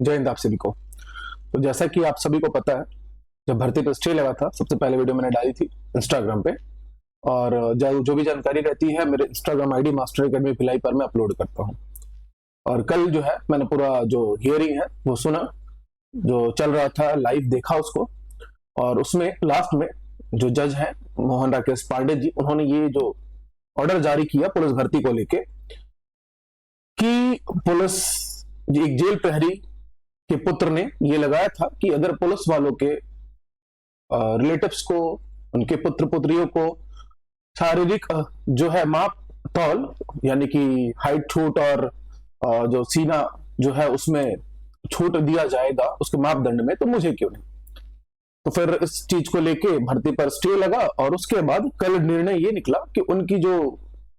जय हिंद आप सभी को। तो जैसा कि आप सभी को पता है, जब भर्ती पे स्टे लगा था, सबसे पहले वीडियो मैंने डाली थी इंस्टाग्राम पे, और जो भी जानकारी रहती है मेरे Instagram ID master academy Bhilai पर मैं अपलोड करता हूँ। और कल जो है मैंने पूरा जो हियरिंग है वो सुना, जो चल रहा था लाइव देखा उसको, और उसमें लास्ट में जो जज हैं मोहन राकेश पांडे जी, उन्होंने ये जो ऑर्डर जारी किया पुलिस भर्ती को लेके कि पुलिस एक जेल प्रहरी के पुत्र ने ये लगाया था कि अगर पुलिस वालों के रिलेटिव्स को, उनके पुत्र पुत्रियों को शारीरिक जो है माप तौल, यानी कि हाइट छूट और जो सीना जो है उसमें छूट दिया जाएगा उसके मापदंड में, तो मुझे क्यों नहीं। तो फिर इस चीज को लेके भर्ती पर स्टे लगा, और उसके बाद कल निर्णय ये निकला कि उनकी जो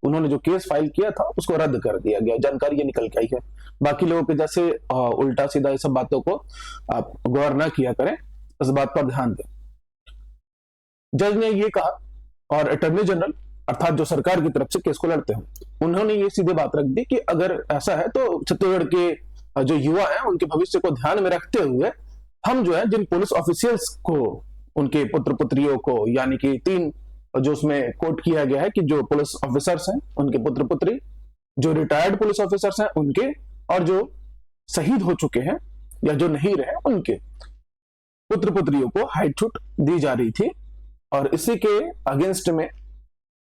उन्होंने जो केस फाइल किया था उसको रद्द कर दिया गया। जानकारी ये निकल के आई है। बाकी लोगों के जैसे उल्टा सीधा ये सब बातों को आप गौर ना किया करें, इस बात पर ध्यान दें। जज ने ये कहा, और अटॉर्नी जनरल अर्थात जो सरकार की तरफ से केस को लड़ते हैं, उन्होंने ये सीधे बात रख दी कि अगर ऐसा है तो छत्तीसगढ़ के जो युवा हैं उनके भविष्य को ध्यान में रखते हुए हम जो है जिन पुलिस ऑफिशियल्स को, उनके पुत्र पुत्रियों को, यानी कि 3 जो उसमें कोट किया गया है कि जो पुलिस ऑफिसर्स हैं उनके पुत्र पुत्री, जो रिटायर्ड पुलिस ऑफिसर्स हैं उनके, और जो शहीद हो चुके हैं या जो नहीं रहे उनके पुत्र पुत्रियों को हाइट छूट दी जा रही थी। और इसी के अगेंस्ट में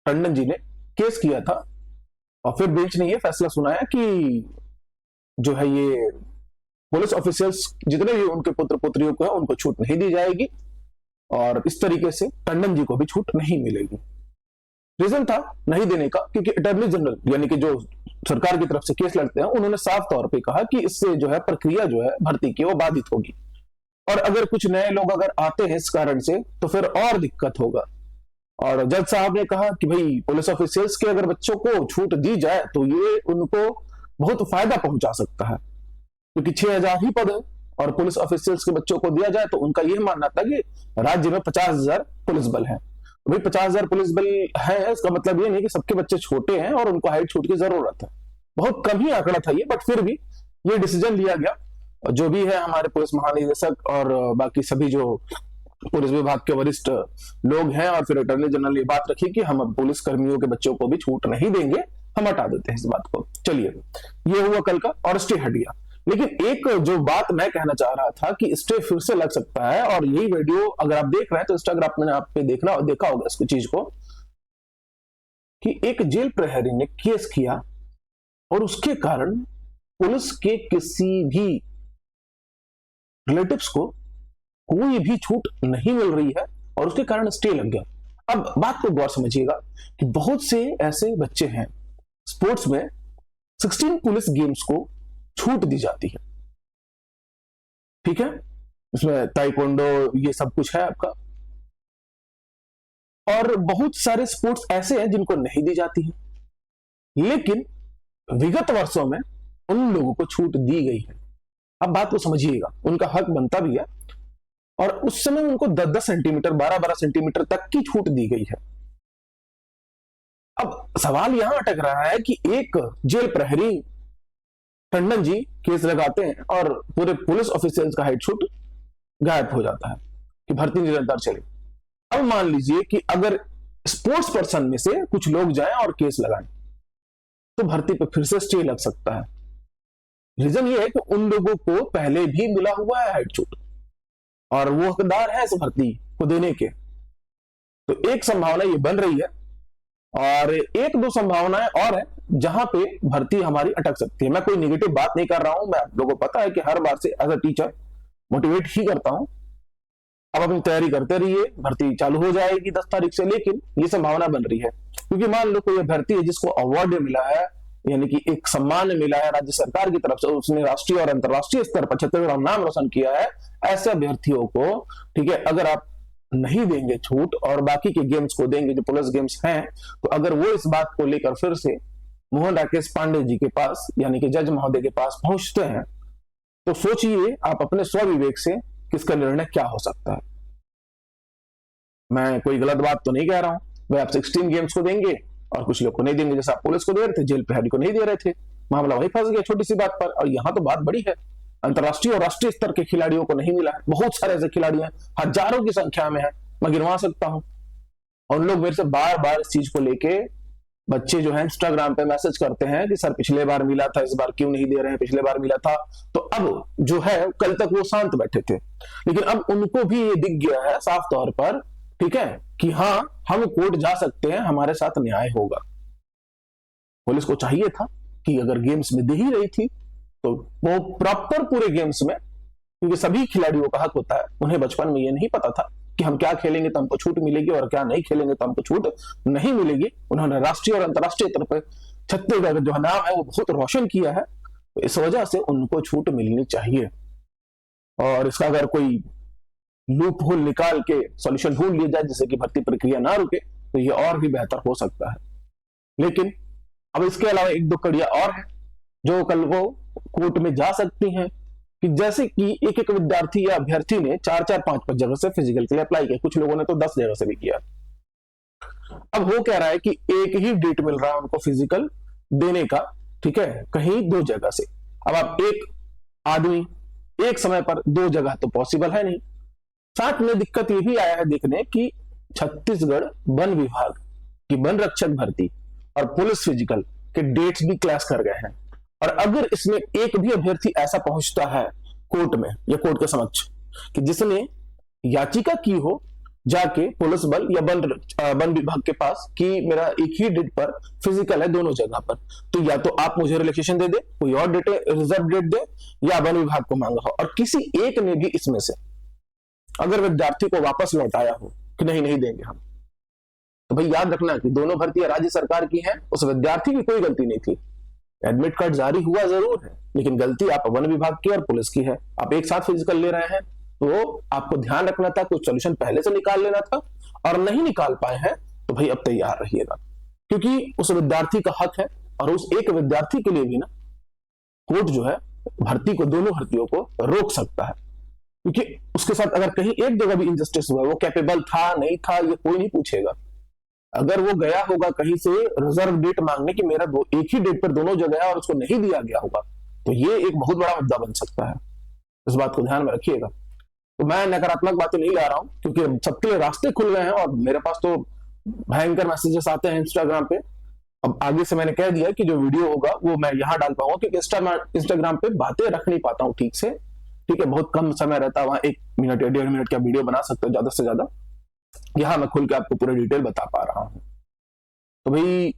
टंडन जी ने केस किया था, और फिर बेंच ने यह फैसला सुनाया कि जो है ये पुलिस ऑफिसर्स जितने भी उनके पुत्र पुत्रियों को है उनको छूट नहीं दी जाएगी, और इस तरीके से टंडन जी को भी छूट नहीं मिलेगी। रीजन था नहीं देने का क्योंकि अटॉर्नी जनरल यानी कि जो सरकार की तरफ से केस लड़ते हैं उन्होंने साफ तौर पे कहा कि इससे जो है प्रक्रिया जो है भर्ती की वो बाधित होगी, और अगर कुछ नए लोग अगर आते हैं इस कारण से तो फिर और दिक्कत होगा। और जज साहब ने कहा कि भाई पुलिस ऑफिसर्स के अगर बच्चों को छूट दी जाए तो ये उनको बहुत फायदा पहुंचा सकता है, क्योंकि 6000 ही पद है, और पुलिस ऑफिसर्स के बच्चों को दिया जाए तो उनका यह मानना था कि राज्य में 50,000 पुलिस बल है। तो भाई 50,000 पुलिस बल है, इसका मतलब ये नहीं कि सबके बच्चे छोटे हैं और उनको हाइट छूट की जरूरत है। बहुत कम ही आंकड़ा था ये, बट फिर भी ये डिसीजन लिया गया। जो भी है हमारे पुलिस महानिदेशक और बाकी सभी जो पुलिस विभाग के वरिष्ठ लोग हैं, और फिर अटॉर्नी जनरल ने बात रखी कि हम अब पुलिस कर्मियों के बच्चों को भी छूट नहीं देंगे, हम हटा देते हैं इस बात को। चलिए, ये हुआ कल का, और स्टे हट गया। लेकिन एक जो बात मैं कहना चाह रहा था कि स्टे फिर से लग सकता है, और यही वीडियो अगर आप देख रहे हैं तो इंस्टाग्राम में आप पे देखा होगा इसको चीज को, कि एक जेल प्रहरी ने केस किया और उसके कारण पुलिस के किसी भी रिलेटिव्स को कोई भी छूट नहीं मिल रही है, और उसके कारण स्टे लग गया। अब बात को गौर समझिएगा कि बहुत से ऐसे बच्चे हैं स्पोर्ट्स में 16 पुलिस गेम्स को छूट दी जाती है, ठीक है, इसमें ताइक्वांडो ये सब कुछ है आपका, और बहुत सारे स्पोर्ट्स ऐसे हैं जिनको नहीं दी जाती है, लेकिन विगत वर्षों में उन लोगों को छूट दी गई है। अब बात को समझिएगा, उनका हक बनता भी है, और उस समय उनको 10-10 सेंटीमीटर 12-12 सेंटीमीटर तक की छूट दी गई है। अब सवाल यहां अटक रहा है कि एक जेल प्रहरी टंडन जी केस लगाते हैं और पूरे पुलिस ऑफिसर्स का हाइट छूट गायब हो जाता है कि भर्ती निरंतर चले। अब मान लीजिए कि अगर स्पोर्ट्स पर्सन में से कुछ लोग जाएं और केस लगाएं तो भर्ती पर फिर से स्टे लग सकता है। रीजन ये है कि उन लोगों को पहले भी मिला हुआ है हाइट छूट, और वो हकदार है इस भर्ती को देने के। तो एक संभावना ये बन रही है, और 1-2 संभावनाएं और है जहां पे भर्ती हमारी अटक सकती है। मैं कोई नेगेटिव बात नहीं कर रहा हूं, मैं आप लोगों को पता है कि हर बार से एज अ टीचर मोटिवेट ही करता हूं। अब अपनी तैयारी करते रहिए, भर्ती चालू हो जाएगी 10 तारीख से, लेकिन ये संभावना बन रही है क्योंकि मान लो कोई भर्ती है जिसको अवार्ड मिला है, यानी कि एक सम्मान मिला है राज्य सरकार की तरफ से, उसने राष्ट्रीय और अंतर्राष्ट्रीय स्तर पर छत्तीसगढ़ नाम रोशन किया है। ऐसे अभ्यर्थियों को, ठीक है, अगर आप नहीं देंगे छूट और बाकी के गेम्स को देंगे जो पुलिस गेम्स हैं, तो अगर वो इस बात को लेकर फिर से मोहन राकेश पांडे जी के पास यानी कि जज महोदय के पास पहुंचते हैं, तो सोचिए आप अपने स्वविवेक से किसका निर्णय क्या हो सकता है। मैं कोई गलत बात तो नहीं कह रहा हूं, वे आप 16 गेम्स को देंगे और कुछ लोग को नहीं देंगे, जैसे आप पुलिस को दे रहे थे, जेल प्रहरी को नहीं दे रहे थे, मामला वही फंस गया छोटी सी बात पर। और यहां तो बात बड़ी है, अंतर्राष्ट्रीय और राष्ट्रीय स्तर के खिलाड़ियों को नहीं मिला है। बहुत सारे ऐसे खिलाड़ी हैं, हजारों की संख्या में है, मैं गिनवा सकता हूं। और उन लोग मेरे से बार बार इस चीज को लेके, बच्चे जो है इंस्टाग्राम पे मैसेज करते हैं कि सर पिछले बार मिला था, इस बार क्यों नहीं दे रहे हैं, पिछले बार मिला था। तो अब जो है, कल तक वो शांत बैठे थे, लेकिन अब उनको भी ये दिख गया है साफ तौर पर, ठीक है, कि हाँ हम कोर्ट जा सकते हैं, हमारे साथ न्याय होगा। पुलिस को चाहिए था कि अगर गेम्स में दे ही रही थी तो वो प्रॉपर पूरे गेम्स में, क्योंकि सभी खिलाड़ियों का हक होता है, उन्हें बचपन में ये नहीं पता था कि हम क्या खेलेंगे तो हमको छूट मिलेगी और क्या नहीं खेलेंगे तो हमको छूट नहीं मिलेगी। उन्होंने राष्ट्रीय और अंतर्राष्ट्रीय स्तर पर छत्तीसगढ़ का जो नाम है वो बहुत रोशन किया है, तो इस वजह से उनको छूट मिलनी चाहिए। और इसका अगर कोई लूप होल निकाल के सॉल्यूशन ढूंढ लिया जाए जिससे कि भर्ती प्रक्रिया ना रुके, तो ये और भी बेहतर हो सकता है। लेकिन अब इसके अलावा एक दो कड़ियां और है जो कल को कोर्ट में जा सकती हैं, कि जैसे कि एक एक विद्यार्थी या अभ्यर्थी ने 4-4, 5-5 जगह से फिजिकल के लिए अप्लाई किया, कुछ लोगों ने तो 10 जगह से भी किया। अब वो कह रहा है कि एक ही डेट मिल रहा है उनको फिजिकल देने का, ठीक है, कहीं 2 जगह से। अब आप एक आदमी एक समय पर 2 जगह तो पॉसिबल है नहीं। साथ में दिक्कत ये भी आया है देखने कि छत्तीसगढ़ वन विभाग की वन रक्षक भर्ती और पुलिस फिजिकल के डेट्स भी क्लैश कर गए हैं। और अगर इसमें एक भी अभ्यर्थी ऐसा पहुंचता है कोर्ट में या कोर्ट के समक्ष कि जिसने याचिका की हो जाके पुलिस बल या वन विभाग के पास कि मेरा एक ही डेट पर फिजिकल है दोनों जगह पर, तो या तो आप मुझे रिलैक्सेशन दे दे, कोई और डेट रिजर्व डेट दे, या वन विभाग को मांगा हो। और किसी एक ने भी इसमें से अगर विद्यार्थी को वापस लौटाया हो कि नहीं नहीं देंगे हम, तो भाई याद रखना कि दोनों भर्तियां राज्य सरकार की हैं, उस विद्यार्थी की कोई गलती नहीं थी। एडमिट कार्ड जारी हुआ जरूर है, लेकिन गलती आप वन विभाग की और पुलिस की है। आप एक साथ फिजिकल ले रहे हैं, तो आपको ध्यान रखना था, कुछ सोल्यूशन पहले से निकाल लेना था, और नहीं निकाल पाए हैं तो भाई अब तैयार रहिएगा, क्योंकि उस विद्यार्थी का हक है। और उस एक विद्यार्थी के लिए भी ना कोर्ट जो है भर्ती को, दोनों भर्तियों को रोक सकता है, क्योंकि उसके साथ अगर कहीं एक जगह भी इंजस्टिस हुआ, वो कैपेबल था नहीं था ये कोई नहीं पूछेगा। अगर वो गया होगा कहीं से रिजर्व डेट मांगने की मेरा एक ही डेट पर दोनों जगह है और उसको नहीं दिया गया होगा, तो ये एक बहुत बड़ा मुद्दा बन सकता है। इस बात को ध्यान में रखिएगा। तो मैं नकारात्मक बातें नहीं ला रहा हूं, क्योंकि सबके लिए रास्ते खुल गए हैं और मेरे पास तो भयंकर मैसेजेस आते हैं इंस्टाग्राम पे। अब आगे से मैंने कह दिया कि जो वीडियो होगा वो मैं यहां डाल पाऊंगा, क्योंकि इंस्टाग्राम पे बातें रख नहीं पाता हूं ठीक से, ठीक है, बहुत कम समय रहता है वहां, 1 मिनट या 1.5 मिनट का वीडियो बना सकते हो ज्यादा से ज्यादा। यहां मैं खुल के आपको पूरा डिटेल बता पा रहा हूं। तो भाई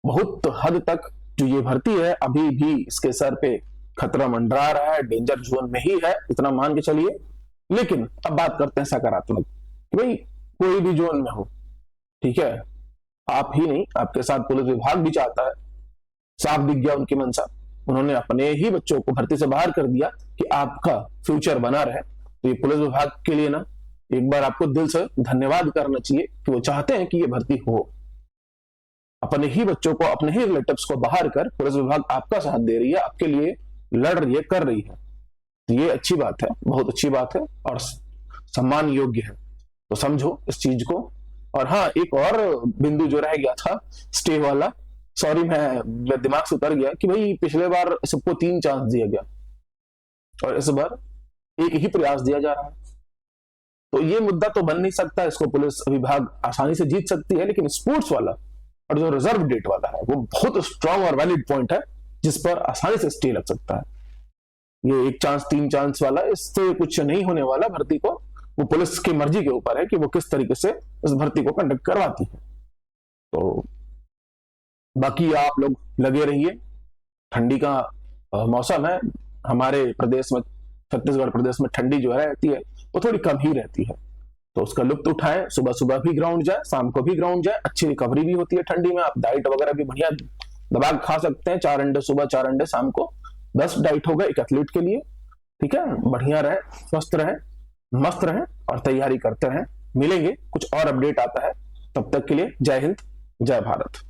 बहुत हद तक जो ये भर्ती है अभी भी इसके सर पे खतरा मंडरा रहा है, डेंजर जोन में ही है, इतना मान के चलिए। लेकिन अब बात करते हैं सकारात्मक, कि भाई कोई भी जोन में हो, ठीक है, आप ही नहीं आपके साथ पुलिस विभाग भी चाहता है, साफ दिख गया उनकी मंशा, उन्होंने अपने ही बच्चों को भर्ती से बाहर कर दिया कि आपका फ्यूचर बना रहे। तो ये पुलिस विभाग के लिए ना एक बार आपको दिल से धन्यवाद करना चाहिए कि वो चाहते हैं कि ये भर्ती हो। अपने ही बच्चों को, अपने ही रिलेटिव्स को बाहर कर पुलिस विभाग आपका साथ दे रही है, आपके लिए लड़ रही है, कर रही है, तो ये अच्छी बात है, बहुत अच्छी बात है और सम्मान योग्य है। तो समझो इस चीज को। और हाँ, एक और बिंदु जो रह गया था स्टे वाला, सॉरी मैं दिमाग से उतर गया कि भाई पिछले बार सबको 3 चांस दिया गया और इस बार एक ही प्रयास दिया जा रहा है, तो ये मुद्दा तो बन नहीं सकता, इसको पुलिस विभाग आसानी से जीत सकती है। लेकिन स्पोर्ट्स वाला और जो रिजर्व डेट वाला है वो बहुत स्ट्रांग और वैलिड पॉइंट है, जिस पर आसानी से स्टे लग सकता है। ये 1 चांस 3 चांस वाला, इससे कुछ नहीं होने वाला। भर्ती को वो पुलिस की मर्जी के ऊपर है कि वो किस तरीके से इस भर्ती को कंडक्ट करवाती है। तो बाकी आप लोग लगे रहिए, ठंडी का मौसम है हमारे प्रदेश में, छत्तीसगढ़ प्रदेश में ठंडी जो रहती है वो थोड़ी कम ही रहती है, तो उसका लुत्फ उठाएं। सुबह सुबह भी ग्राउंड जाए, शाम को भी ग्राउंड जाए, अच्छी रिकवरी भी होती है ठंडी में। आप डाइट वगैरह भी बढ़िया दबा खा सकते हैं, 4 अंडे सुबह, 4 अंडे शाम को, बेस्ट डाइट होगा एक एथलीट के लिए, ठीक है। बढ़िया रहे, स्वस्थ रहे, मस्त रहे और तैयारी करते रहें। मिलेंगे, कुछ और अपडेट आता है, तब तक के लिए जय हिंद, जय भारत।